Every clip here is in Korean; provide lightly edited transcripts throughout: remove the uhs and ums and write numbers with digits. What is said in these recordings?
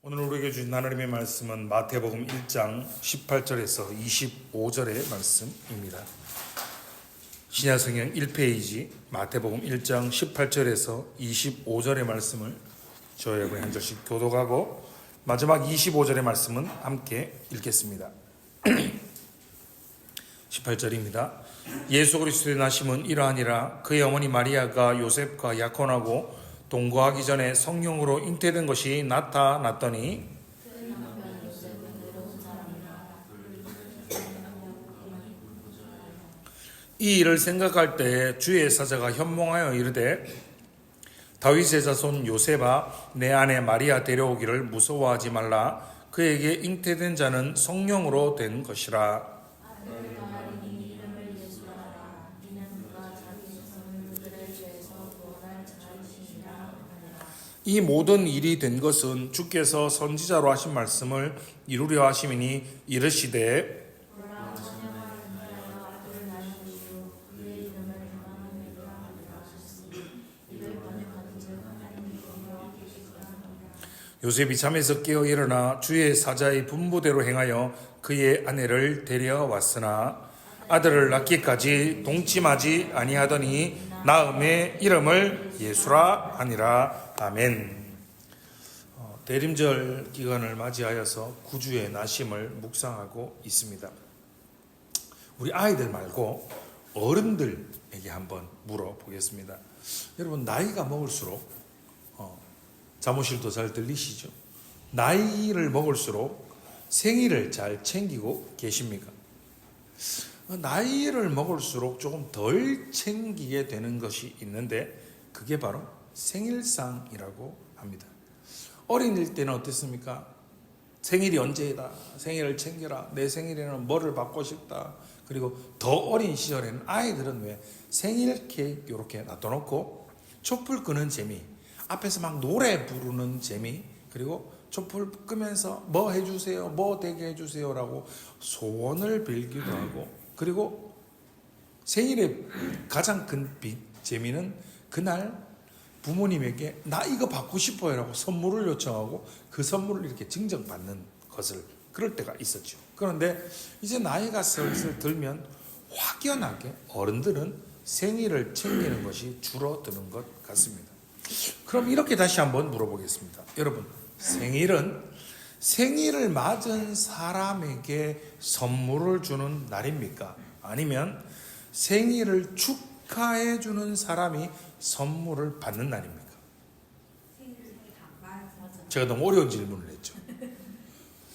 오늘 우리에게 주신 하나님의 말씀은 마태복음 1장 18절에서 25절의 말씀입니다. 신약성경 1페이지 마태복음 1장 18절에서 25절의 말씀을 저희 여러분이 한 절씩 교독하고 마지막 25절의 말씀은 함께 읽겠습니다. 18절입니다. 예수 그리스도의 나심은 이러하니라. 그의 어머니 마리아가 요셉과 약혼하고 동거하기 전에 성령으로 잉태된 것이 나타났더니 이 일을 생각할 때 주의 사자가 현몽하여 이르되 다윗의 자손 요셉아 내 아내 마리아 데려오기를 무서워하지 말라. 그에게 잉태된 자는 성령으로 된 것이라. 이 모든 일이 된 것은 주께서 선지자로 하신 말씀을 이루려 하심이니 이르시되 요셉이 잠에서 깨어 일어나 주의 사자의 분부대로 행하여 그의 아내를 데려왔으나 아들을 낳기까지 동침하지 아니하더니 나음의 이름을 예수라 하니라. 아멘. 대림절 기간을 맞이하여서 구주의 나심을 묵상하고 있습니다. 우리 아이들 말고 어른들에게 한번 물어보겠습니다. 여러분 나이가 먹을수록 잠오실도 잘 들리시죠? 나이를 먹을수록 생일을 잘 챙기고 계십니까? 나이를 먹을수록 조금 덜 챙기게 되는 것이 있는데 그게 바로 생일상이라고 합니다. 어린일 때는 어땠습니까? 생일이 언제이다. 생일을 챙겨라. 내 생일에는 뭐를 받고 싶다. 그리고 더 어린 시절에는 아이들은 왜 생일 케이크 이렇게 놔둬놓고 촛불 끄는 재미, 앞에서 막 노래 부르는 재미, 그리고 촛불 끄면서 뭐 해주세요, 뭐 되게 해주세요라고 소원을 빌기도 하고, 그리고 생일의 가장 큰 재미는 그날 부모님에게 나 이거 받고 싶어요 라고 선물을 요청하고 그 선물을 이렇게 증정받는 것을 그럴 때가 있었죠. 그런데 이제 나이가 슬슬 들면 확연하게 어른들은 생일을 챙기는 것이 줄어드는 것 같습니다. 그럼 이렇게 다시 한번 물어보겠습니다. 여러분, 생일을 맞은 사람에게 선물을 주는 날입니까? 아니면 생일을 축하해 주는 사람이 선물을 받는 날입니까? 제가 너무 어려운 질문을 했죠.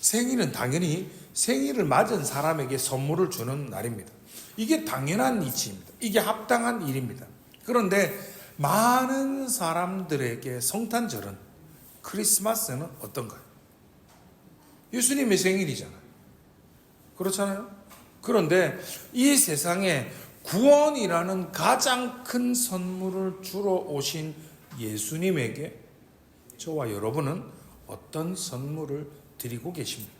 생일은 당연히 생일을 맞은 사람에게 선물을 주는 날입니다. 이게 당연한 이치입니다. 이게 합당한 일입니다. 그런데 많은 사람들에게 성탄절은, 크리스마스는 어떤가요? 예수님의 생일이잖아요. 그렇잖아요? 그런데 이 세상에 구원이라는 가장 큰 선물을 주러 오신 예수님에게 저와 여러분은 어떤 선물을 드리고 계십니까?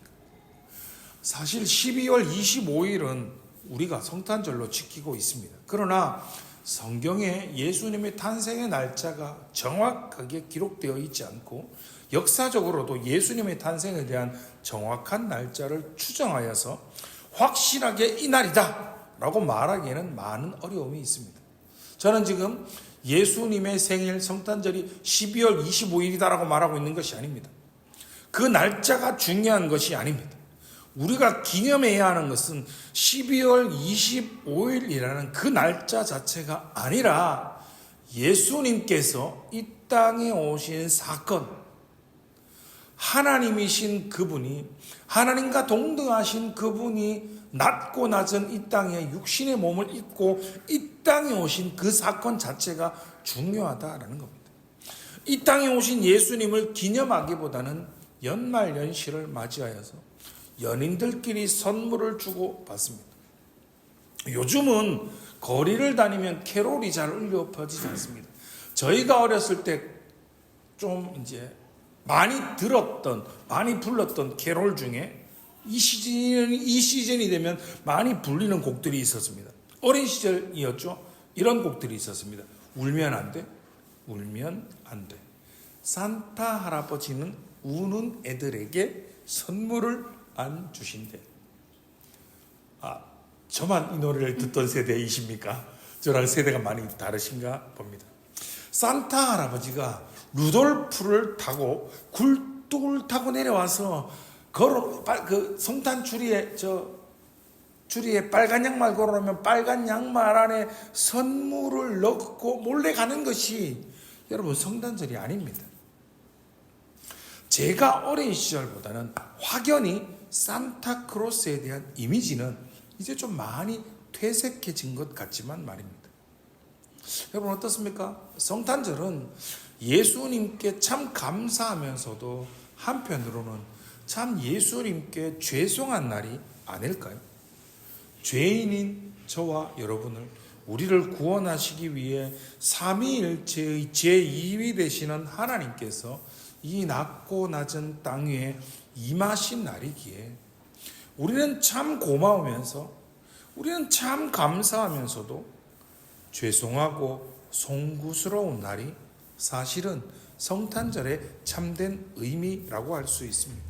사실 12월 25일은 우리가 성탄절로 지키고 있습니다. 그러나 성경에 예수님의 탄생의 날짜가 정확하게 기록되어 있지 않고 역사적으로도 예수님의 탄생에 대한 정확한 날짜를 추정하여서 확실하게 이 날이다 라고 말하기에는 많은 어려움이 있습니다. 저는 지금 예수님의 생일 성탄절이 12월 25일이다 라고 말하고 있는 것이 아닙니다. 그 날짜가 중요한 것이 아닙니다. 우리가 기념해야 하는 것은 12월 25일이라는 그 날짜 자체가 아니라 예수님께서 이 땅에 오신 사건, 하나님이신 그분이, 하나님과 동등하신 그분이 낮고 낮은 이 땅에 육신의 몸을 입고 이 땅에 오신 그 사건 자체가 중요하다라는 겁니다. 이 땅에 오신 예수님을 기념하기보다는 연말연시를 맞이하여서 연인들끼리 선물을 주고 받습니다. 요즘은 거리를 다니면 캐롤이 잘 울려 퍼지지 않습니다. 저희가 어렸을 때 좀 이제 많이 들었던, 많이 불렀던 캐롤 중에 이 시즌이 되면 많이 불리는 곡들이 있었습니다. 어린 시절이었죠. 이런 곡들이 있었습니다. 울면 안 돼, 울면 안 돼. 산타 할아버지는 우는 애들에게 선물을 안 주신대. 저만 이 노래를 듣던 세대이십니까? 저랑 세대가 많이 다르신가 봅니다. 산타 할아버지가 루돌프를 타고 굴뚝을 타고 내려와서 그 성탄 주리에 빨간 양말 걸어놓으면 빨간 양말 안에 선물을 넣고 몰래 가는 것이 여러분 성탄절이 아닙니다. 제가 어린 시절보다는 확연히 산타크로스에 대한 이미지는 이제 좀 많이 퇴색해진 것 같지만 말입니다. 여러분 어떻습니까? 성탄절은 예수님께 참 감사하면서도 한편으로는 참 예수님께 죄송한 날이 아닐까요? 죄인인 저와 여러분을 우리를 구원하시기 위해 삼위일체의 제2위 되시는 하나님께서 이 낮고 낮은 땅 위에 임하신 날이기에 우리는 참 고마우면서 우리는 참 감사하면서도 죄송하고 송구스러운 날이 사실은 성탄절의 참된 의미라고 할 수 있습니다.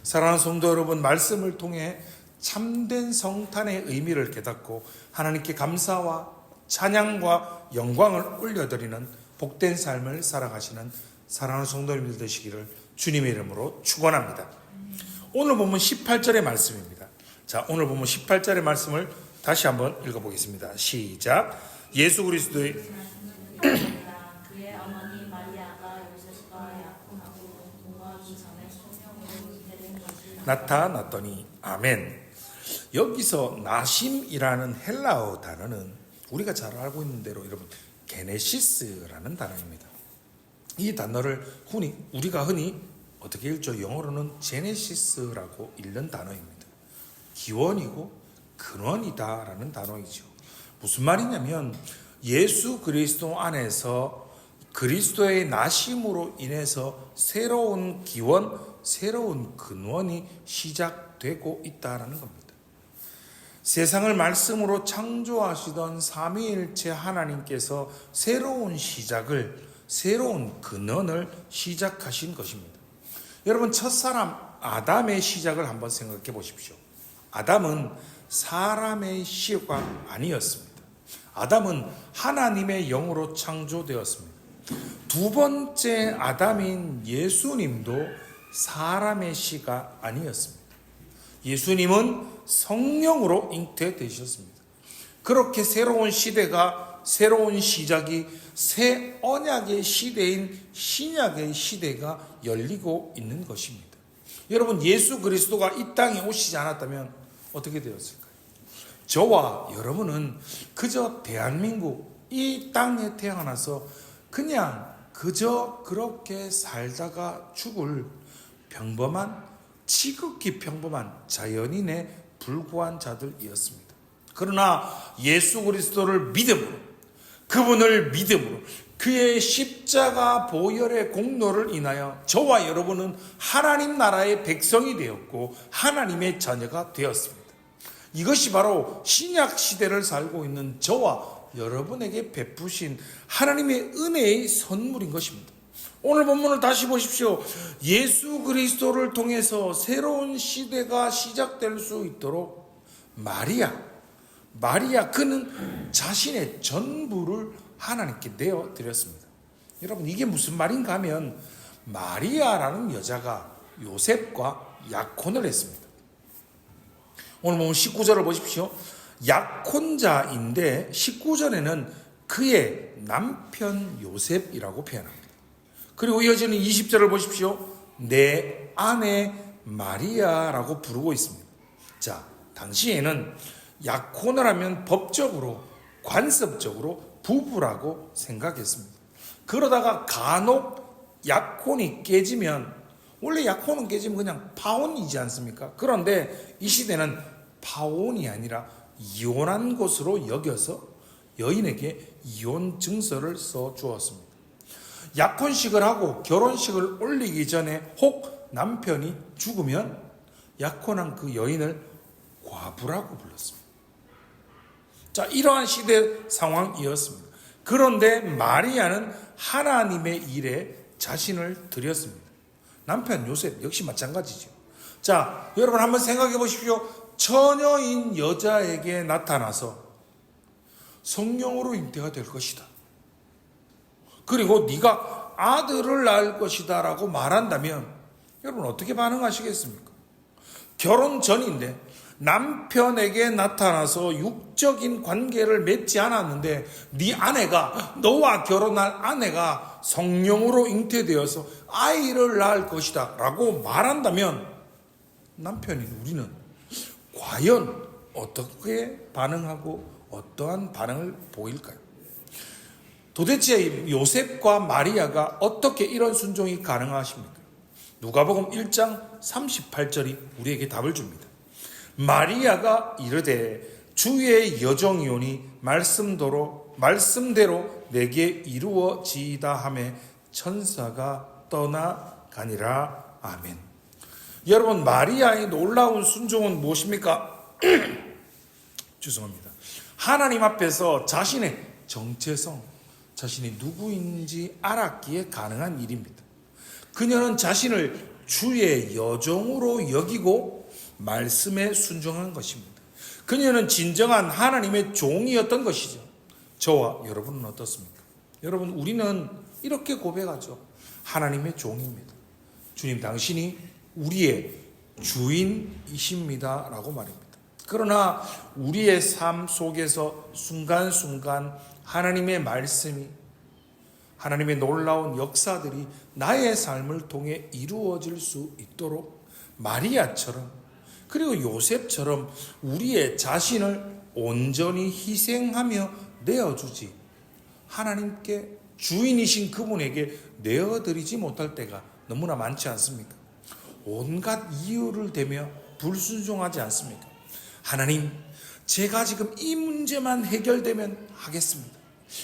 사랑하는 성도 여러분, 말씀을 통해 참된 성탄의 의미를 깨닫고 하나님께 감사와 찬양과 영광을 올려드리는 복된 삶을 살아가시는 사랑하는 성도님들 되시기를 주님의 이름으로 축원합니다. 오늘 본문 18절의 말씀입니다. 자, 오늘 본문 18절의 말씀을 다시 한번 읽어보겠습니다. 시작. 예수 그리스도의 그의 어머니 마리아가 요셉과 약혼하고 동거하기 전에 성령으로 잉태된 것이 나타났더니 아멘. 여기서 나심이라는 헬라어 단어는 우리가 잘 알고 있는 대로 여러분 게네시스라는 단어입니다. 이 단어를 우리가 흔히 어떻게 읽죠? 영어로는 제네시스라고 읽는 단어입니다. 기원이고 근원이다라는 단어이죠. 무슨 말이냐면 예수 그리스도 안에서 그리스도의 나심으로 인해서 새로운 기원, 새로운 근원이 시작되고 있다라는 겁니다. 세상을 말씀으로 창조하시던 삼위일체 하나님께서 새로운 시작을, 새로운 근원을 시작하신 것입니다. 여러분, 첫사람 아담의 시작을 한번 생각해 보십시오. 아담은 사람의 시가 아니었습니다. 아담은 하나님의 영으로 창조되었습니다. 두 번째 아담인 예수님도 사람의 시가 아니었습니다. 예수님은 성령으로 잉태되셨습니다. 그렇게 새로운 시대가, 새로운 시작이 새 언약의 시대인 신약의 시대가 열리고 있는 것입니다. 여러분, 예수 그리스도가 이 땅에 오시지 않았다면 어떻게 되었을까요? 저와 여러분은 그저 대한민국 이 땅에 태어나서 그저 그렇게 살다가 죽을 평범한, 지극히 평범한 자연인에 불과한 자들이었습니다. 그러나 예수 그리스도를 믿음으로, 그분을 믿음으로, 그의 십자가 보혈의 공로를 인하여 저와 여러분은 하나님 나라의 백성이 되었고 하나님의 자녀가 되었습니다. 이것이 바로 신약 시대를 살고 있는 저와 여러분에게 베푸신 하나님의 은혜의 선물인 것입니다. 오늘 본문을 다시 보십시오. 예수 그리스도를 통해서 새로운 시대가 시작될 수 있도록 마리아, 그는 자신의 전부를 하나님께 내어드렸습니다. 여러분, 이게 무슨 말인가 하면 마리아라는 여자가 요셉과 약혼을 했습니다. 오늘 보면 19절을 보십시오. 약혼자인데 19절에는 그의 남편 요셉이라고 표현합니다. 그리고 이어지는 20절을 보십시오. 내 아내 마리아라고 부르고 있습니다. 자, 당시에는 약혼을 하면 법적으로, 관습적으로 부부라고 생각했습니다. 그러다가 간혹 약혼이 깨지면, 원래 약혼은 깨지면 그냥 파혼이지 않습니까? 그런데 이 시대는 파혼이 아니라 이혼한 것으로 여겨서 여인에게 이혼 증서를 써 주었습니다. 약혼식을 하고 결혼식을 올리기 전에 혹 남편이 죽으면 약혼한 그 여인을 과부라고 불렀습니다. 자, 이러한 시대 상황이었습니다. 그런데 마리아는 하나님의 일에 자신을 드렸습니다. 남편 요셉 역시 마찬가지죠. 자, 여러분 한번 생각해 보십시오. 처녀인 여자에게 나타나서 성령으로 잉태가 될 것이다. 그리고 네가 아들을 낳을 것이다 라고 말한다면 여러분 어떻게 반응하시겠습니까? 결혼 전인데 남편에게 나타나서 육적인 관계를 맺지 않았는데 네 아내가, 너와 결혼할 아내가 성령으로 잉태되어서 아이를 낳을 것이다 라고 말한다면 남편인 우리는 과연 어떻게 반응하고 어떠한 반응을 보일까요? 도대체 요셉과 마리아가 어떻게 이런 순종이 가능하십니까? 누가복음 1장 38절이 우리에게 답을 줍니다. 마리아가 이르되 주의 여종이오니 말씀대로 내게 이루어지이다 하매 천사가 떠나가니라. 아멘. 여러분, 마리아의 놀라운 순종은 무엇입니까? 죄송합니다. 하나님 앞에서 자신의 정체성, 자신이 누구인지 알았기에 가능한 일입니다. 그녀는 자신을 주의 여종으로 여기고 말씀에 순종한 것입니다. 그녀는 진정한 하나님의 종이었던 것이죠. 저와 여러분은 어떻습니까? 여러분, 우리는 이렇게 고백하죠. 하나님의 종입니다. 주님, 당신이 우리의 주인이십니다 라고 말입니다. 그러나 우리의 삶 속에서 순간순간 하나님의 말씀이, 하나님의 놀라운 역사들이 나의 삶을 통해 이루어질 수 있도록 마리아처럼, 그리고 요셉처럼 우리의 자신을 온전히 희생하며 내어주지, 하나님께 주인이신 그분에게 내어드리지 못할 때가 너무나 많지 않습니까? 온갖 이유를 대며 불순종하지 않습니까? 하나님, 제가 지금 이 문제만 해결되면 하겠습니다.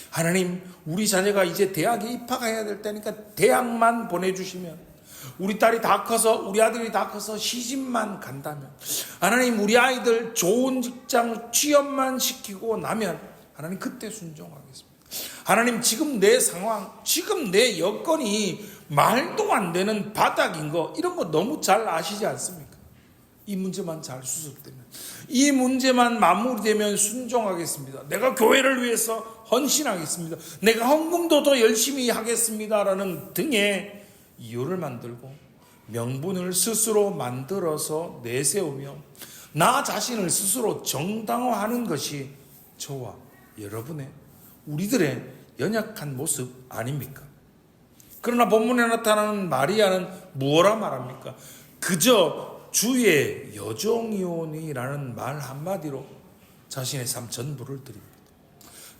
하나님, 우리 자녀가 이제 대학에 입학해야 될 때니까 대학만 보내주시면, 우리 딸이 다 커서, 우리 아들이 다 커서 시집만 간다면, 하나님, 우리 아이들 좋은 직장 취업만 시키고 나면 하나님 그때 순종하겠습니다. 하나님, 지금 내 상황, 지금 내 여건이 말도 안 되는 바닥인 거, 이런 거 너무 잘 아시지 않습니까? 이 문제만 잘 수습되면, 이 문제만 마무리되면 순종하겠습니다. 내가 교회를 위해서 헌신하겠습니다. 내가 헌금도 더 열심히 하겠습니다라는 등의 이유를 만들고 명분을 스스로 만들어서 내세우며 나 자신을 스스로 정당화하는 것이 저와 여러분의, 우리들의 연약한 모습 아닙니까? 그러나 본문에 나타나는 마리아는 무엇라 말합니까? 그저 주의 여종이오니라는 말 한마디로 자신의 삶 전부를 드립니다.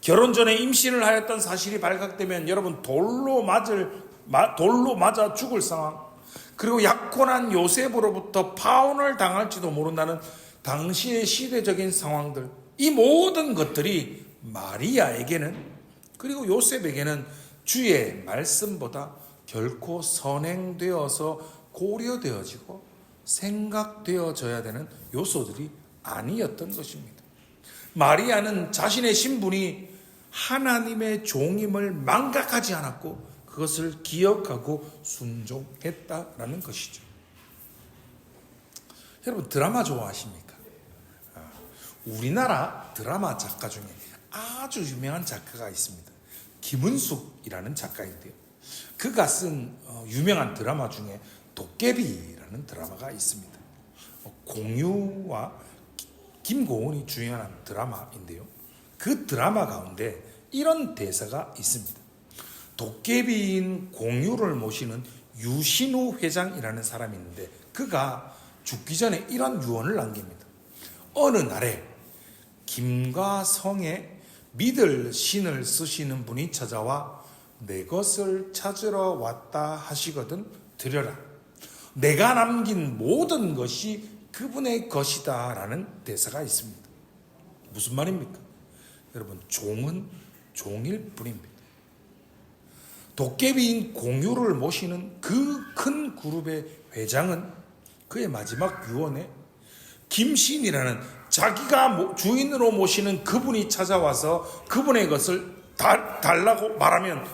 결혼 전에 임신을 하였던 사실이 발각되면 여러분 돌로 맞아 죽을 상황, 그리고 약혼한 요셉으로부터 파혼을 당할지도 모른다는 당시의 시대적인 상황들, 이 모든 것들이 마리아에게는, 그리고 요셉에게는 주의 말씀보다 결코 선행되어서 고려되어지고 생각되어져야 되는 요소들이 아니었던 것입니다. 마리아는 자신의 신분이 하나님의 종임을 망각하지 않았고 그것을 기억하고 순종했다라는 것이죠. 여러분, 드라마 좋아하십니까? 우리나라 드라마 작가 중에 아주 유명한 작가가 있습니다. 김은숙이라는 작가인데요. 그가 쓴 유명한 드라마 중에 도깨비라는 드라마가 있습니다. 공유와 김고은이 주연한 드라마인데요. 그 드라마 가운데 이런 대사가 있습니다. 도깨비인 공유를 모시는 유신우 회장이라는 사람이 있는데 그가 죽기 전에 이런 유언을 남깁니다. 어느 날에 김과 성에 믿을 신을 쓰시는 분이 찾아와 내 것을 찾으러 왔다 하시거든 드려라. 내가 남긴 모든 것이 그분의 것이다 라는 대사가 있습니다. 무슨 말입니까? 여러분, 종은 종일 뿐입니다. 도깨비인 공유를 모시는 그 큰 그룹의 회장은 그의 마지막 유언에 김신이라는 자기가 주인으로 모시는 그분이 찾아와서 그분의 것을 달라고 말하면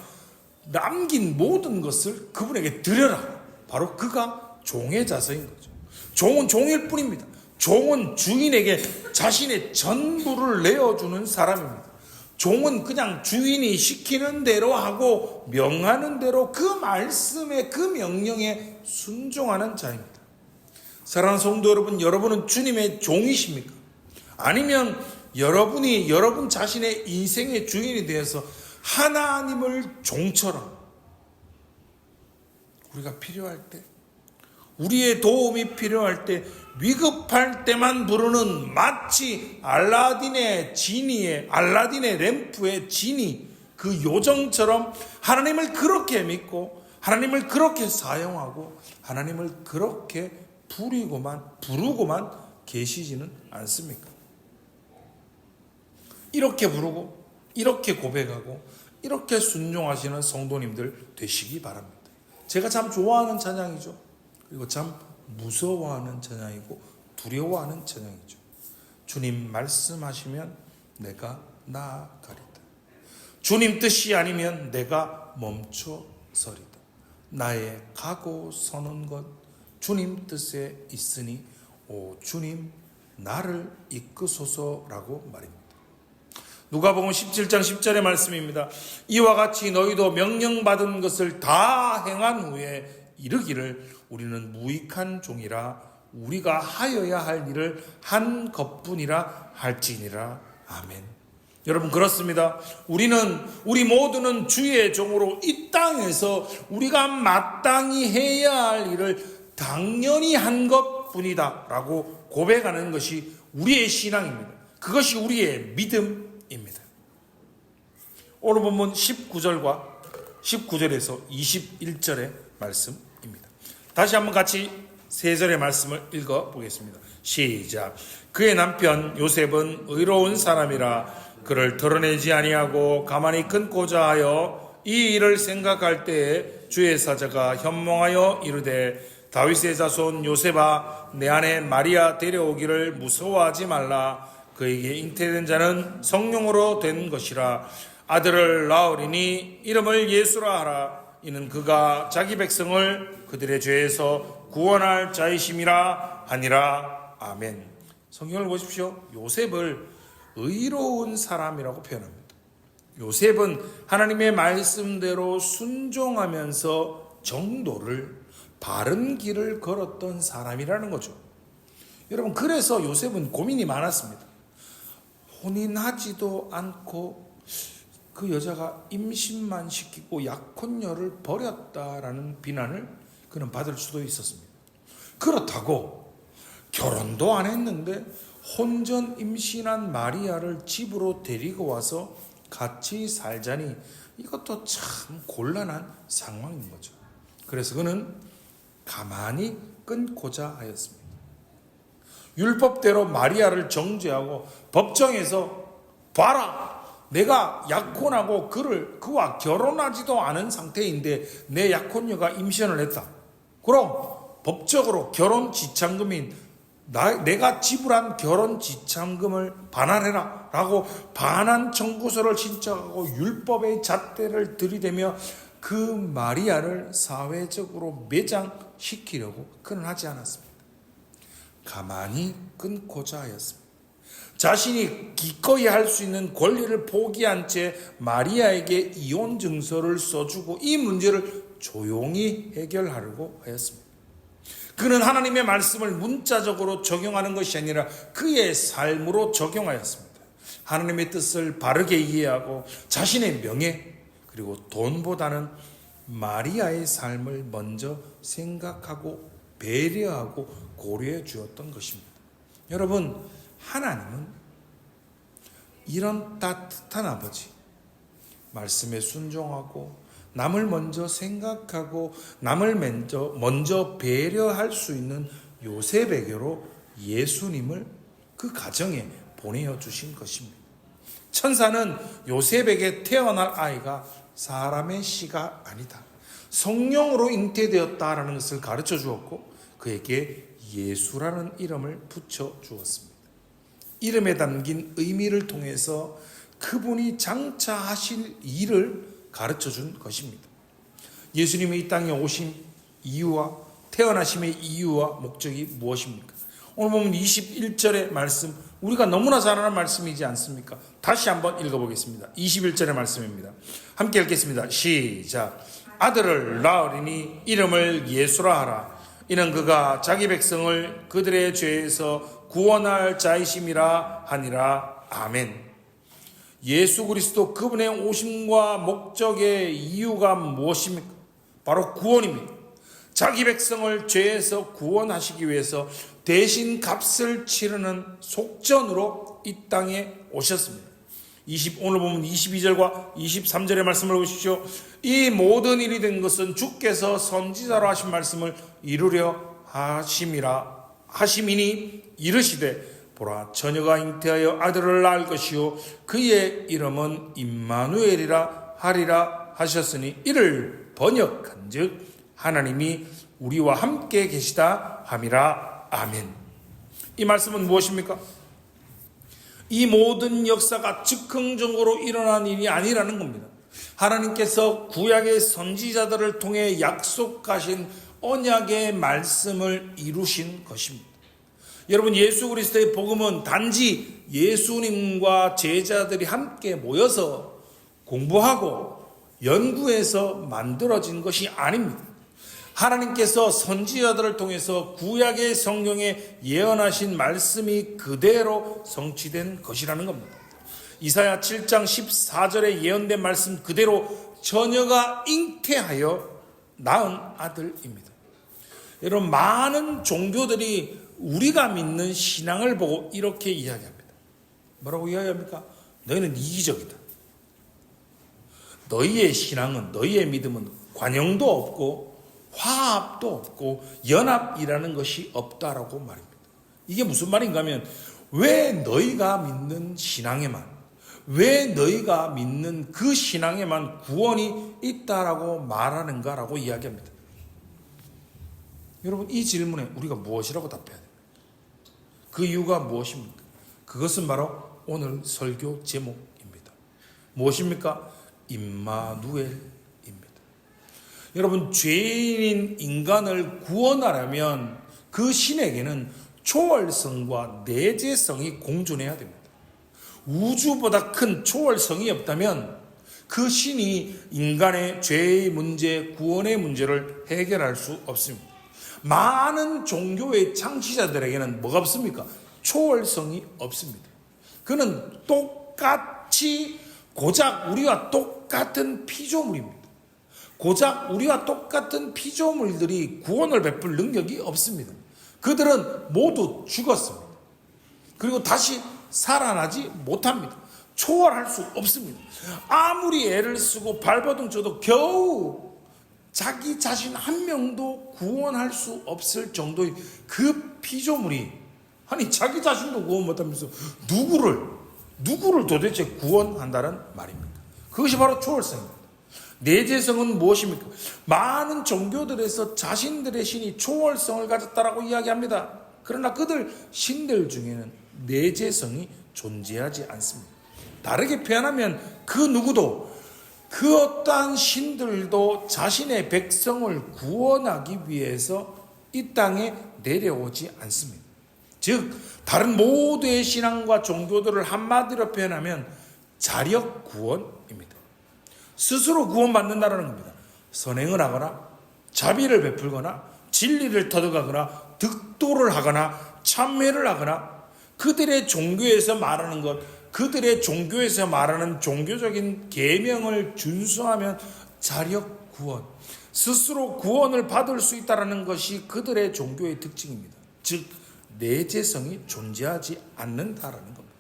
남긴 모든 것을 그분에게 드려라. 바로 그가 종의 자세인 거죠. 종은 종일 뿐입니다. 종은 주인에게 자신의 전부를 내어주는 사람입니다. 종은 그냥 주인이 시키는 대로 하고 명하는 대로 그 말씀에, 그 명령에 순종하는 자입니다. 사랑하는 성도 여러분, 여러분은 주님의 종이십니까? 아니면 여러분이 여러분 자신의 인생의 주인이 되어서 하나님을 종처럼 우리가 필요할 때, 우리의 도움이 필요할 때, 위급할 때만 부르는 마치 알라딘의 램프의 지니, 그 요정처럼 하나님을 그렇게 믿고 하나님을 그렇게 사용하고 하나님을 그렇게 부르고만 계시지는 않습니까? 이렇게 부르고 이렇게 고백하고 이렇게 순종하시는 성도님들 되시기 바랍니다. 제가 참 좋아하는 찬양이죠. 그리고 참 무서워하는 찬양이고 두려워하는 찬양이죠. 주님 말씀하시면 내가 나아가리다. 주님 뜻이 아니면 내가 멈춰서리다. 나의 가고 서는 것 주님 뜻에 있으니 오 주님 나를 이끄소서라고 말입니다. 누가복음 17장 10절의 말씀입니다. 이와 같이 너희도 명령받은 것을 다 행한 후에 이르기를 우리는 무익한 종이라 우리가 하여야 할 일을 한 것뿐이라 할지니라. 아멘. 여러분 그렇습니다. 우리 모두는 주의 종으로 이 땅에서 우리가 마땅히 해야 할 일을 당연히 한 것뿐이다 라고 고백하는 것이 우리의 신앙입니다. 그것이 우리의 믿음입니다. 오늘 본문 19절에서 21절의 말씀입니다. 다시 한번 같이 세 절의 말씀을 읽어보겠습니다. 시작. 그의 남편 요셉은 의로운 사람이라 그를 드러내지 아니하고 가만히 끊고자 하여 이 일을 생각할 때에 주의 사자가 현몽하여 이르되 다윗의 자손 요셉아 내 아내 마리아 데려오기를 무서워하지 말라. 그에게 잉태된 자는 성령으로 된 것이라. 아들을 낳으리니 이름을 예수라 하라. 이는 그가 자기 백성을 그들의 죄에서 구원할 자이심이라 하니라. 아멘. 성경을 보십시오. 요셉을 의로운 사람이라고 표현합니다. 요셉은 하나님의 말씀대로 순종하면서 정도를 바른 길을 걸었던 사람이라는 거죠. 여러분 그래서 요셉은 고민이 많았습니다. 혼인하지도 않고 그 여자가 임신만 시키고 약혼녀를 버렸다라는 비난을 그는 받을 수도 있었습니다. 그렇다고 결혼도 안 했는데 혼전 임신한 마리아를 집으로 데리고 와서 같이 살자니 이것도 참 곤란한 상황인 거죠. 그래서 그는 가만히 끊고자 하였습니다. 율법대로 마리아를 정죄하고 법정에서 봐라! 내가 약혼하고 그와 결혼하지도 않은 상태인데 내 약혼녀가 임신을 했다. 그럼 법적으로 결혼 지참금인 내가 지불한 결혼 지참금을 반환해라 라고 반환 청구서를 신청하고 율법의 잣대를 들이대며 그 마리아를 사회적으로 매장시키려고 그는 하지 않았습니다. 가만히 끊고자 하였습니다. 자신이 기꺼이 할 수 있는 권리를 포기한 채 마리아에게 이혼 증서를 써주고 이 문제를 조용히 해결하려고 하였습니다. 그는 하나님의 말씀을 문자적으로 적용하는 것이 아니라 그의 삶으로 적용하였습니다. 하나님의 뜻을 바르게 이해하고 자신의 명예 그리고 돈보다는 마리아의 삶을 먼저 생각하고 배려하고 고려해 주었던 것입니다. 여러분 하나님은 이런 따뜻한 아버지, 말씀에 순종하고 남을 먼저 생각하고 남을 먼저 배려할 수 있는 요셉에게로 예수님을 그 가정에 보내어 주신 것입니다. 천사는 요셉에게 태어날 아이가 사람의 씨가 아니다. 성령으로 잉태되었다라는 것을 가르쳐 주었고 그에게 예수라는 이름을 붙여 주었습니다. 이름에 담긴 의미를 통해서 그분이 장차 하실 일을 가르쳐 준 것입니다. 예수님의 이 땅에 오신 이유와 태어나심의 이유와 목적이 무엇입니까? 오늘 보면 21절의 말씀, 우리가 너무나 잘 아는 말씀이지 않습니까? 다시 한번 읽어보겠습니다. 21절의 말씀입니다. 함께 읽겠습니다. 시작. 아들을 낳으리니 이름을 예수라 하라. 이는 그가 자기 백성을 그들의 죄에서 구원할 자이심이라 하니라. 아멘. 예수 그리스도 그분의 오심과 목적의 이유가 무엇입니까? 바로 구원입니다. 자기 백성을 죄에서 구원하시기 위해서 대신 값을 치르는 속전으로 이 땅에 오셨습니다. 오늘 보면 22절과 23절의 말씀을 보십시오. 이 모든 일이 된 것은 주께서 선지자로 하신 말씀을 이루려 하심이니 이르시되 보라 처녀가 잉태하여 아들을 낳을 것이요 그의 이름은 임마누엘이라 하리라 하셨으니 이를 번역한즉 하나님이 우리와 함께 계시다 함이라. 아멘. 이 말씀은 무엇입니까? 이 모든 역사가 즉흥적으로 일어난 일이 아니라는 겁니다. 하나님께서 구약의 선지자들을 통해 약속하신 언약의 말씀을 이루신 것입니다. 여러분, 예수 그리스도의 복음은 단지 예수님과 제자들이 함께 모여서 공부하고 연구해서 만들어진 것이 아닙니다. 하나님께서 선지자들을 통해서 구약의 성경에 예언하신 말씀이 그대로 성취된 것이라는 겁니다. 이사야 7장 14절에 예언된 말씀 그대로 처녀가 잉태하여 낳은 아들입니다. 여러분, 많은 종교들이 우리가 믿는 신앙을 보고 이렇게 이야기합니다. 뭐라고 이야기합니까? 너희는 이기적이다. 너희의 신앙은, 너희의 믿음은 관용도 없고 화합도 없고 연합이라는 것이 없다라고 말입니다. 이게 무슨 말인가 하면 왜 너희가 믿는 신앙에만, 왜 너희가 믿는 그 신앙에만 구원이 있다라고 말하는가라고 이야기합니다. 여러분, 이 질문에 우리가 무엇이라고 답해야 됩니까? 그 이유가 무엇입니까? 그것은 바로 오늘 설교 제목입니다. 무엇입니까? 임마누엘입니다. 여러분, 죄인인 인간을 구원하려면 그 신에게는 초월성과 내재성이 공존해야 됩니다. 우주보다 큰 초월성이 없다면 그 신이 인간의 죄의 문제, 구원의 문제를 해결할 수 없습니다. 많은 종교의 창시자들에게는 뭐가 없습니까? 초월성이 없습니다. 그는 똑같이 고작 우리와 똑같은 피조물입니다. 고작 우리와 똑같은 피조물들이 구원을 베풀 능력이 없습니다. 그들은 모두 죽었습니다. 그리고 다시 살아나지 못합니다. 초월할 수 없습니다. 아무리 애를 쓰고 발버둥 쳐도 겨우 자기 자신 한 명도 구원할 수 없을 정도의 그 피조물이, 아니 자기 자신도 구원 못하면서 누구를 도대체 구원한다는 말입니까? 그것이 바로 초월성입니다. 내재성은 무엇입니까? 많은 종교들에서 자신들의 신이 초월성을 가졌다라고 이야기합니다. 그러나 그들 신들 중에는 내재성이 존재하지 않습니다. 다르게 표현하면 그 누구도, 그 어떠한 신들도 자신의 백성을 구원하기 위해서 이 땅에 내려오지 않습니다. 즉 다른 모두의 신앙과 종교들을 한마디로 표현하면 자력 구원입니다. 스스로 구원받는다는 겁니다. 선행을 하거나 자비를 베풀거나 진리를 터득하거나 득도를 하거나 참회를 하거나 그들의 종교에서 말하는 것, 그들의 종교에서 말하는 종교적인 계명을 준수하면 자력 구원, 스스로 구원을 받을 수 있다는 것이 그들의 종교의 특징입니다. 즉 내재성이 존재하지 않는다라는 겁니다.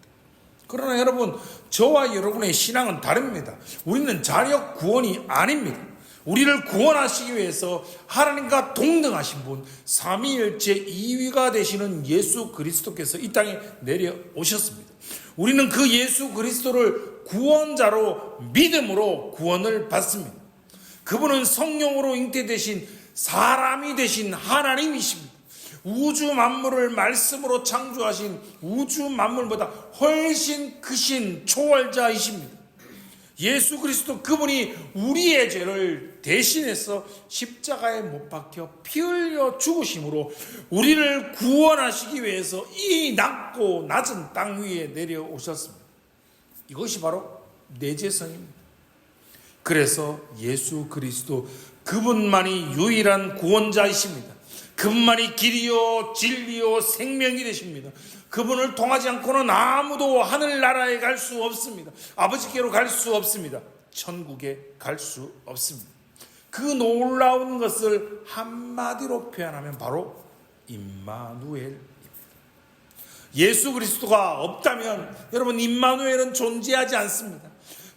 그러나 여러분, 저와 여러분의 신앙은 다릅니다. 우리는 자력 구원이 아닙니다. 우리를 구원하시기 위해서 하나님과 동등하신 분, 삼위일체 2위가 되시는 예수 그리스도께서 이 땅에 내려오셨습니다. 우리는 그 예수 그리스도를 구원자로 믿음으로 구원을 받습니다. 그분은 성령으로 잉태되신 사람이 되신 하나님이십니다. 우주 만물을 말씀으로 창조하신 우주 만물보다 훨씬 크신 초월자이십니다. 예수 그리스도 그분이 우리의 죄를 대신해서 십자가에 못 박혀 피 흘려 죽으심으로 우리를 구원하시기 위해서 이 낮고 낮은 땅 위에 내려오셨습니다. 이것이 바로 내재성입니다. 그래서 예수 그리스도 그분만이 유일한 구원자이십니다. 그분만이 길이요 진리요 생명이 되십니다. 그분을 통하지 않고는 아무도 하늘나라에 갈 수 없습니다. 아버지께로 갈 수 없습니다. 천국에 갈 수 없습니다. 그 놀라운 것을 한마디로 표현하면 바로 임마누엘입니다. 예수 그리스도가 없다면 여러분 임마누엘은 존재하지 않습니다.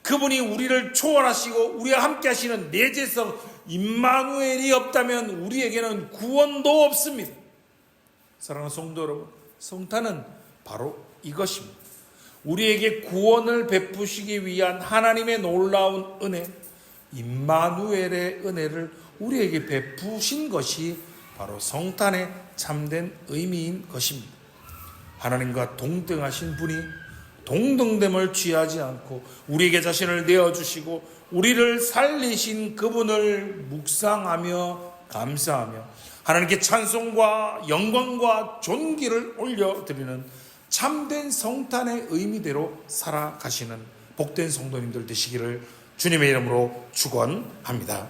그분이 우리를 초월하시고 우리와 함께 하시는 내재성 임마누엘이 없다면 우리에게는 구원도 없습니다. 사랑하는 성도 여러분, 성탄은 바로 이것입니다. 우리에게 구원을 베푸시기 위한 하나님의 놀라운 은혜, 임마누엘의 은혜를 우리에게 베푸신 것이 바로 성탄의 참된 의미인 것입니다. 하나님과 동등하신 분이 동등됨을 취하지 않고 우리에게 자신을 내어주시고 우리를 살리신 그분을 묵상하며 감사하며 하나님께 찬송과 영광과 존귀를 올려드리는 참된 성탄의 의미대로 살아가시는 복된 성도님들 되시기를 주님의 이름으로 축원합니다.